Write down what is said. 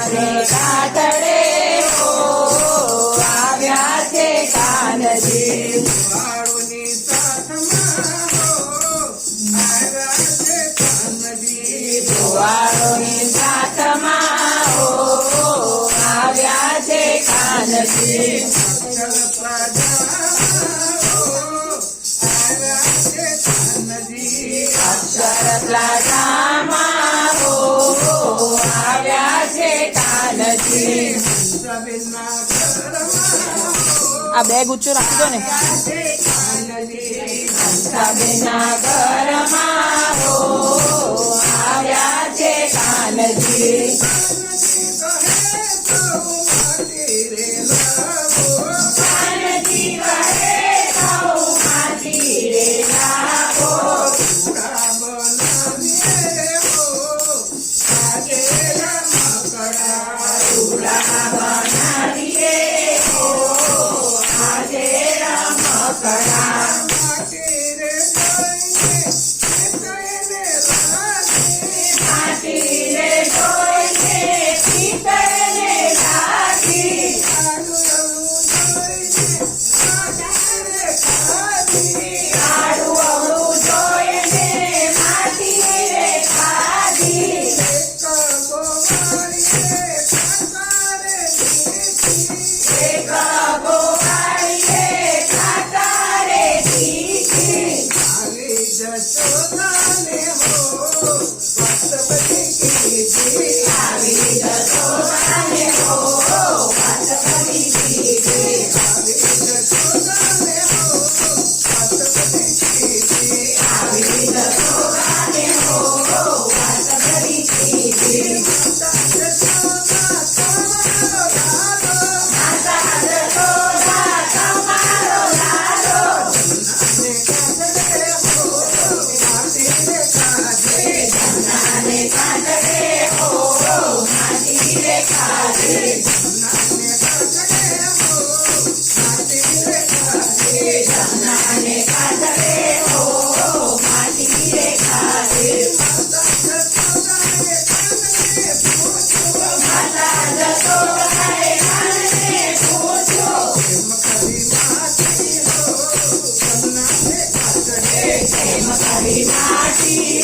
કાતડે હો આવ્યા છે કાનજી વાળોની સાથમાં હો આવ્યા છે કાનજી વાળોની સાથમાં હો આવ્યા છે કાનજી અક્ષર પ્લાઝામાં હો આવ્યા છે કાનજી અક્ષર પ્લાઝામાં હો આવ્યા છે કાનજી આ બેગ ઊંચો રાખી દો ને હંસાબેનના ઘરમાં હો આવ્યા છે કાનજી કાનજી કહે સૌ માટી રે લાવો ચૂડા બનાવીએ હો આજે રમકડા માટી રે જોઈને પિત્તળને લાગી કાળું અવળું જોઈને માટી રે ખાધી એક ગોવાળીએ ખાતા રે દીધી આવી જશો ને હો વાત કરી દીધી આવી જશો ને હો વાત કરી દીધી માતા જશોદા તમારો લાડો જમનાને કાંઠે હો માટી રે ખાધે જમનાને કાંઠે હો માટી રે ખાધે માતા જશોદાએ કાનને પૂછ્યું એમ કરી માટી